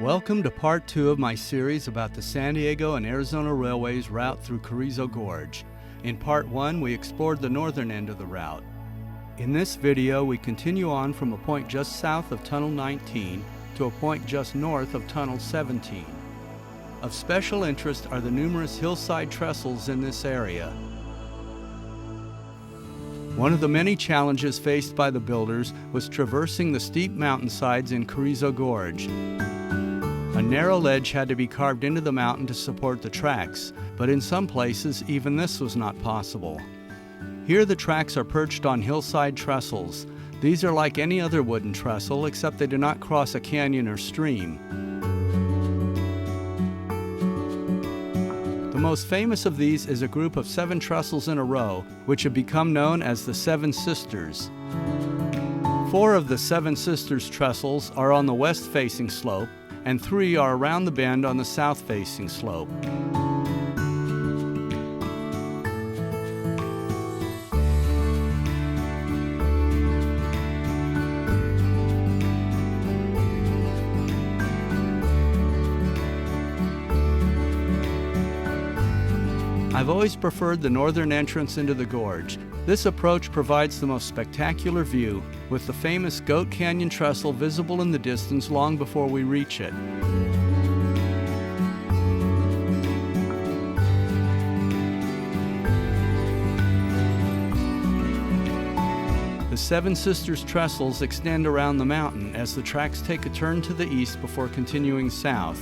Welcome to part 2 of my series about the San Diego and Arizona Railway's route through Carrizo Gorge. In part 1, we explored the northern end of the route. In this video, we continue on from a point just south of Tunnel 19 to a point just north of Tunnel 17. Of special interest are the numerous hillside trestles in this area. One of the many challenges faced by the builders was traversing the steep mountainsides in Carrizo Gorge. A narrow ledge had to be carved into the mountain to support the tracks, but in some places even this was not possible. Here the tracks are perched on hillside trestles. These are like any other wooden trestle, except they do not cross a canyon or stream. The most famous of these is a group of 7 trestles in a row, which have become known as the Seven Sisters. 4 of the Seven Sisters trestles are on the west-facing slope, and 3 are around the bend on the south-facing slope. I've always preferred the northern entrance into the gorge. This approach provides the most spectacular view, with the famous Goat Canyon Trestle visible in the distance long before we reach it. The Seven Sisters trestles extend around the mountain as the tracks take a turn to the east before continuing south.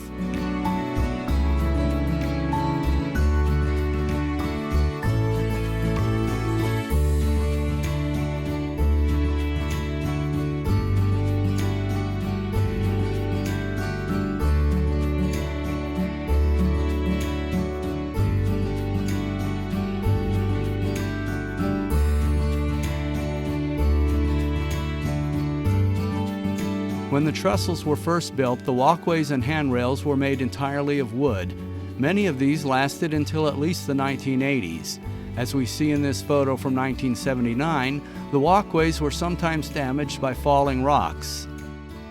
When the trestles were first built, the walkways and handrails were made entirely of wood. Many of these lasted until at least the 1980s. As we see in this photo from 1979, the walkways were sometimes damaged by falling rocks.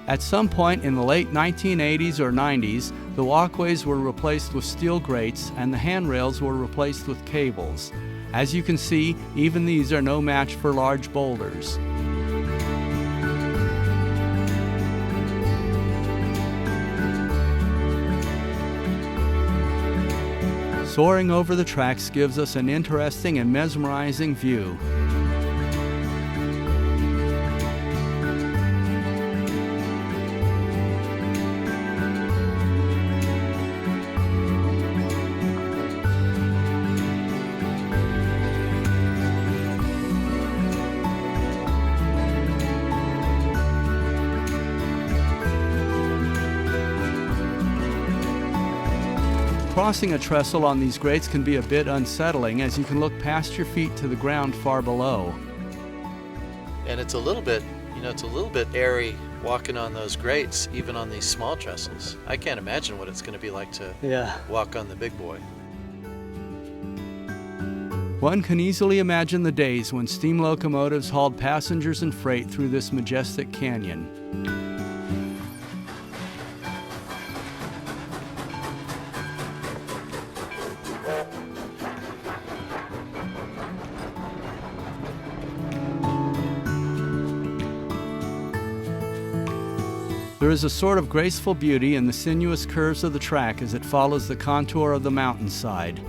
At some point in the late 1980s or 90s, the walkways were replaced with steel grates and the handrails were replaced with cables. As you can see, even these are no match for large boulders. Soaring over the tracks gives us an interesting and mesmerizing view. Crossing a trestle on these grates can be a bit unsettling, as you can look past your feet to the ground far below. And it's a little bit, it's a little bit airy walking on those grates, even on these small trestles. I can't imagine what it's going to be like to walk on the big boy. One can easily imagine the days when steam locomotives hauled passengers and freight through this majestic canyon. There is a sort of graceful beauty in the sinuous curves of the track as it follows the contour of the mountainside.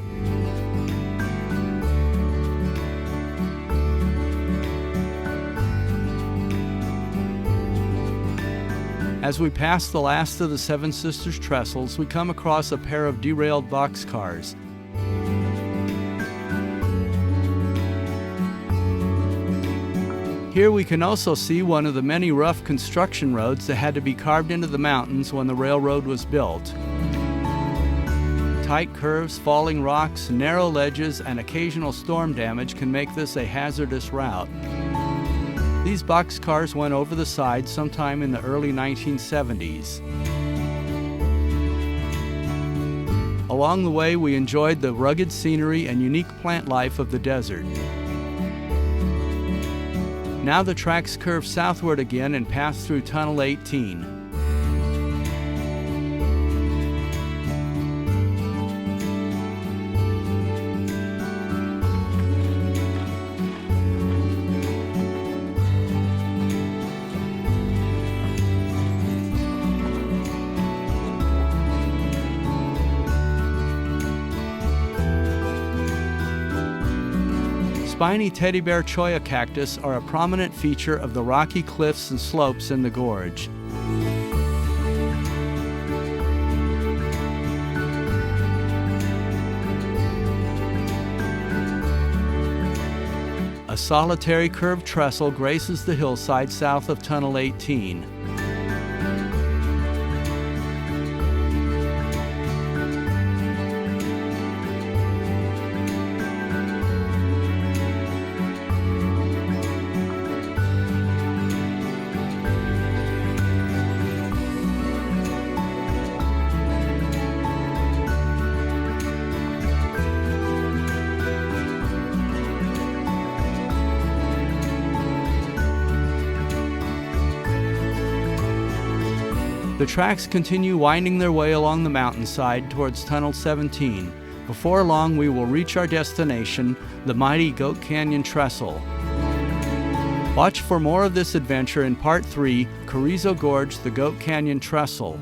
As we pass the last of the Seven Sisters trestles, we come across a pair of derailed boxcars. Here we can also see one of the many rough construction roads that had to be carved into the mountains when the railroad was built. Tight curves, falling rocks, narrow ledges, and occasional storm damage can make this a hazardous route. These boxcars went over the side sometime in the early 1970s. Along the way, we enjoyed the rugged scenery and unique plant life of the desert. Now the tracks curve southward again and pass through Tunnel 18. spiny teddy bear cholla cactus are a prominent feature of the rocky cliffs and slopes in the gorge. A solitary curved trestle graces the hillside south of Tunnel 18. The tracks continue winding their way along the mountainside towards Tunnel 17. Before long, we will reach our destination, the mighty Goat Canyon Trestle. Watch for more of this adventure in Part 3, Carrizo Gorge, the Goat Canyon Trestle.